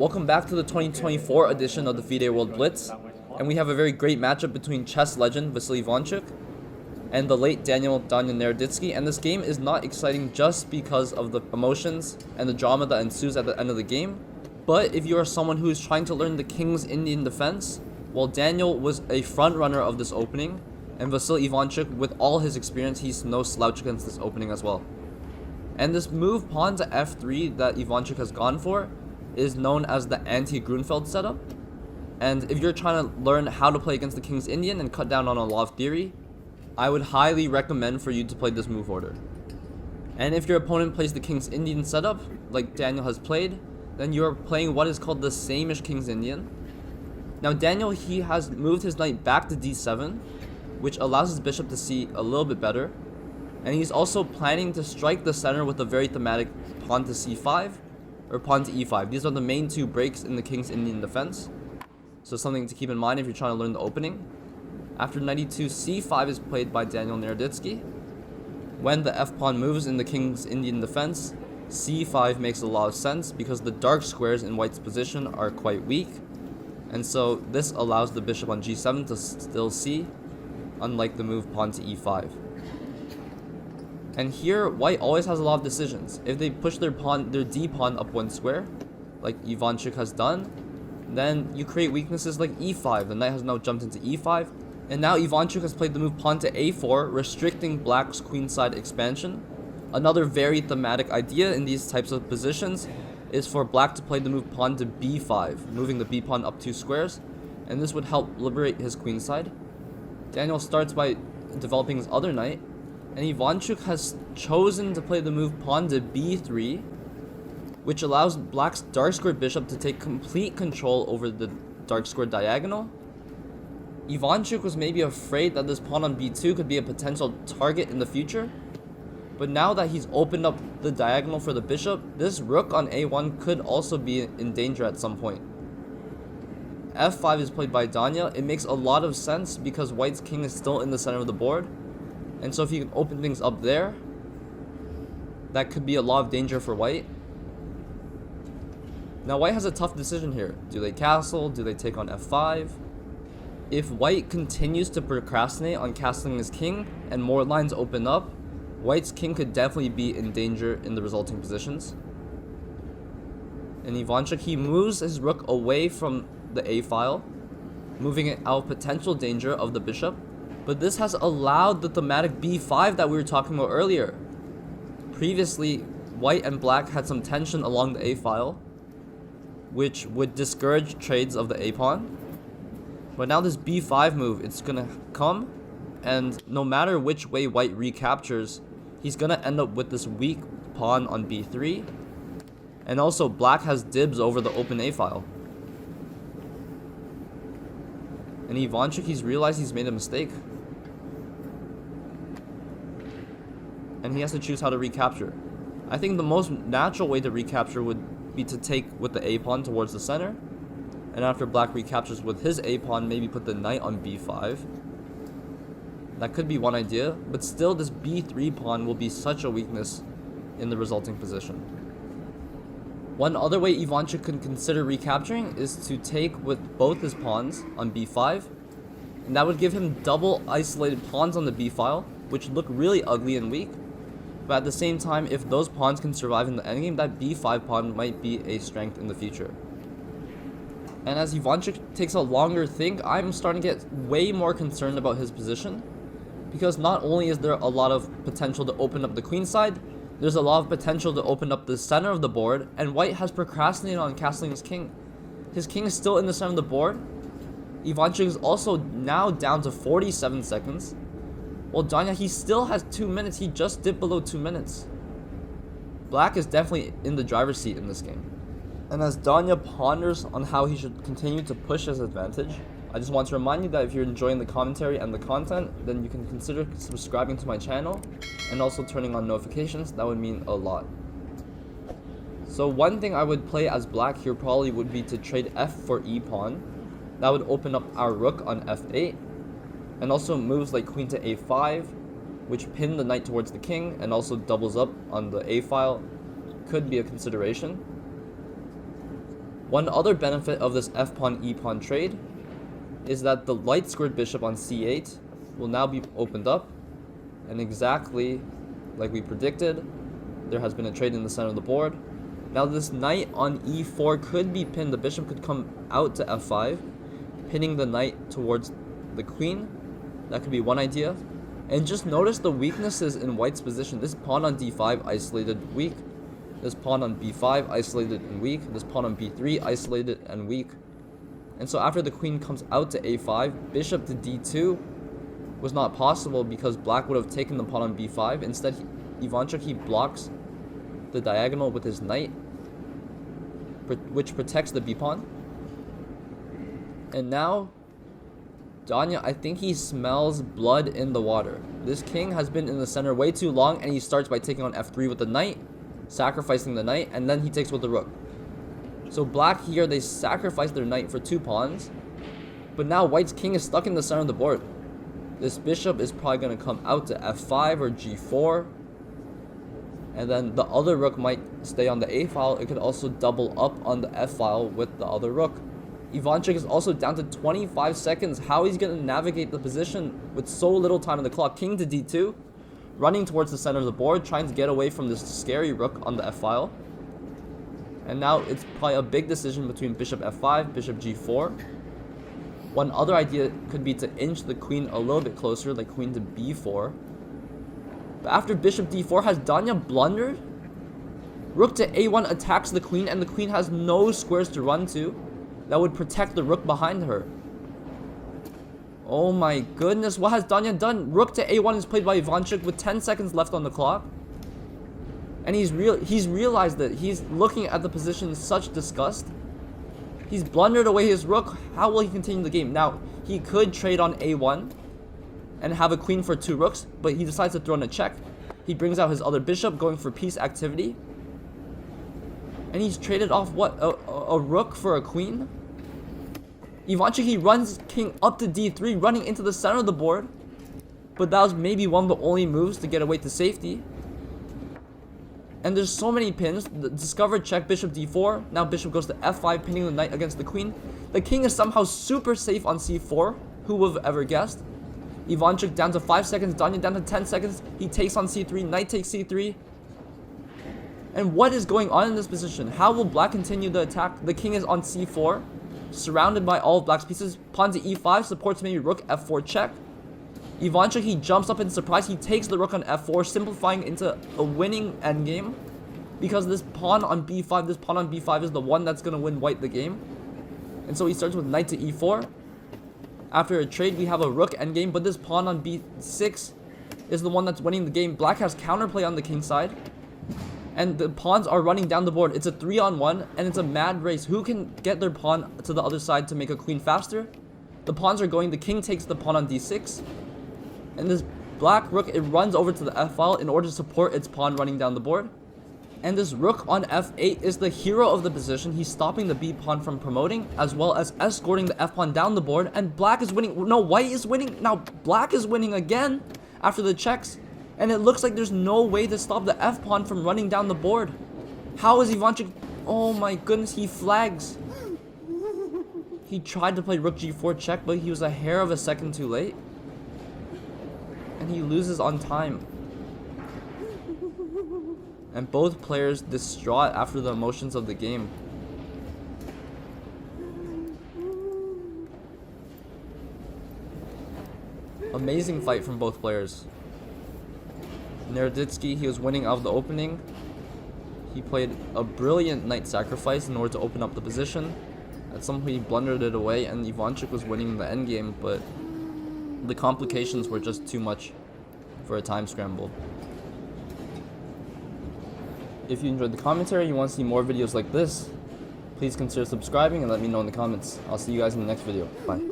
Welcome back to the 2024 edition of the FIDE World Blitz, and we have a very great matchup between chess legend Vasyl Ivanchuk and the late Daniel Naroditsky, and this game is not exciting just because of the emotions and the drama that ensues at the end of the game, but if you are someone who is trying to learn the King's Indian defense, well, Daniel was a front runner of this opening, and Vasyl Ivanchuk, with all his experience, he's no slouch against this opening as well. And this move pawn to f3 that Ivanchuk has gone for is known as the anti-Grunfeld setup. And if you're trying to learn how to play against the King's Indian and cut down on a lot of theory, I would highly recommend for you to play this move order. And if your opponent plays the King's Indian setup, like Daniel has played, then you're playing what is called the same-ish King's Indian. Now Daniel, he has moved his knight back to d7, which allows his bishop to see a little bit better. And he's also planning to strike the center with a very thematic pawn to c5 or pawn to e5. These are the main two breaks in the King's Indian defense. So something to keep in mind if you're trying to learn the opening. After knight e2, c5 is played by Daniel Naroditsky. When the f-pawn moves in the King's Indian defense, c5 makes a lot of sense because the dark squares in white's position are quite weak. And so this allows the bishop on g7 to still see, unlike the move pawn to e5. And here, white always has a lot of decisions. If they push their d-pawn up one square, like Ivanchuk has done, then you create weaknesses like e5. The knight has now jumped into e5, and now Ivanchuk has played the move pawn to a4, restricting black's queenside expansion. Another very thematic idea in these types of positions is for black to play the move pawn to b5, moving the b-pawn up two squares, and this would help liberate his queenside. Daniel starts by developing his other knight, and Ivanchuk has chosen to play the move pawn to b3, which allows black's dark squared bishop to take complete control over the dark squared diagonal. Ivanchuk was maybe afraid that this pawn on b2 could be a potential target in the future, but now that he's opened up the diagonal for the bishop, this rook on a1 could also be in danger at some point. f5 is played by Daniel. It makes a lot of sense because white's king is still in the center of the board. And so if you can open things up there, that could be a lot of danger for white. Now white has a tough decision here. Do they castle? Do they take on f5? If white continues to procrastinate on castling his king and more lines open up, white's king could definitely be in danger in the resulting positions. And Ivanchuk, he moves his rook away from the a file, moving it out of potential danger of the bishop. But this has allowed the thematic b5 that we were talking about earlier. Previously, white and black had some tension along the a-file, which would discourage trades of the a-pawn. But now this b5 move, it's going to come, and no matter which way white recaptures, he's going to end up with this weak pawn on b3. And also, black has dibs over the open a-file. And Ivanchuk, he's realized he's made a mistake. And he has to choose how to recapture. I think the most natural way to recapture would be to take with the a-pawn towards the center. And after black recaptures with his a-pawn, maybe put the knight on b5. That could be one idea, but still this b3 pawn will be such a weakness in the resulting position. One other way Ivanchuk could consider recapturing is to take with both his pawns on b5, and that would give him double isolated pawns on the b file, which look really ugly and weak. But at the same time, if those pawns can survive in the endgame, that b5 pawn might be a strength in the future. And as Ivanchuk takes a longer think, I'm starting to get way more concerned about his position, because not only is there a lot of potential to open up the queenside, there's a lot of potential to open up the center of the board, and white has procrastinated on castling his king. His king is still in the center of the board. Ivanchuk is also now down to 47 seconds. Well, Danya, he still has 2 minutes. He just dipped below 2 minutes. Black is definitely in the driver's seat in this game. And as Danya ponders on how he should continue to push his advantage, I just want to remind you that if you're enjoying the commentary and the content, then you can consider subscribing to my channel and also turning on notifications. That would mean a lot. So one thing I would play as black here probably would be to trade f for e pawn. That would open up our rook on f8, and also moves like queen to a5, which pin the knight towards the king and also doubles up on the a file, could be a consideration. One other benefit of this f-pawn e-pawn trade is that the light squared bishop on c8 will now be opened up, and exactly like we predicted, there has been a trade in the center of the board. Now this knight on e4 could be pinned. The bishop could come out to f5, pinning the knight towards the queen. That could be one idea. And just notice the weaknesses in white's position. This pawn on d5 isolated, weak. This pawn on b5 isolated and weak. This pawn on b3 isolated and weak. And so after the queen comes out to a5, bishop to d2 was not possible because black would have taken the pawn on b5. Instead, Ivanchuk, he blocks the diagonal with his knight, which protects the b-pawn. And now Danya, I think he smells blood in the water. This king has been in the center way too long, and he starts by taking on f3 with the knight, sacrificing the knight, and then he takes with the rook. So black here, they sacrifice their knight for 2 pawns, but now white's king is stuck in the center of the board. This bishop is probably going to come out to f5 or g4, and then the other rook might stay on the a file. It could also double up on the f file with the other rook. Ivanchuk is also down to 25 seconds. How he's going to navigate the position with so little time on the clock. King to d2, running towards the center of the board, trying to get away from this scary rook on the f file. And now it's probably a big decision between bishop f5, bishop g4. One other idea could be to inch the queen a little bit closer, like queen to b4. But after bishop d4, has Danya blundered? Rook to a1 attacks the queen, and the queen has no squares to run to that would protect the rook behind her. Oh my goodness, what has Danya done? Rook to a1 is played by Ivanchuk with 10 seconds left on the clock. And he's realized that he's looking at the position in such disgust. He's blundered away his rook. How will he continue the game? Now, he could trade on a1 and have a queen for 2 rooks, but he decides to throw in a check. He brings out his other bishop, going for piece activity. And he's traded off what? A rook for a queen? Ivanchuk, he runs king up to d3, running into the center of the board. But that was maybe one of the only moves to get away to safety. And there's so many pins. The discovered check, bishop d4. Now bishop goes to f5, pinning the knight against the queen. The king is somehow super safe on c4. Who would have ever guessed? Ivanchuk down to 5 seconds. Danya down to 10 seconds. He takes on c3. Knight takes c3. And what is going on in this position? How will black continue the attack? The king is on c4, surrounded by all of black's pieces. Pawn to e5 supports maybe rook f4 check. Ivanchuk, he jumps up in surprise. He takes the rook on f4, simplifying into a winning endgame. Because this pawn on b5 is the one that's going to win white the game. And so he starts with knight to e4. After a trade, we have a rook endgame, but this pawn on b6 is the one that's winning the game. Black has counterplay on the king side, and the pawns are running down the board. It's a 3-on-1, and it's a mad race. Who can get their pawn to the other side to make a queen faster? The pawns are going. The king takes the pawn on d6, and this black rook, it runs over to the f file in order to support its pawn running down the board. And this rook on f8 is the hero of the position. He's stopping the b pawn from promoting, as well as escorting the f pawn down the board. And black is winning. No, white is winning. Now black is winning again after the checks. And it looks like there's no way to stop the f pawn from running down the board. How is Ivanchuk? Oh my goodness, he flags. He tried to play rook g4 check, but he was a hair of a second too late. And he loses on time. And both players distraught after the emotions of the game. Amazing fight from both players. Naroditsky, he was winning out of the opening. He played a brilliant knight sacrifice in order to open up the position. At some point he blundered it away, and Ivanchuk was winning the endgame, but the complications were just too much for a time scramble. If you enjoyed the commentary and you want to see more videos like this, please consider subscribing and let me know in the comments. I'll see you guys in the next video. Bye.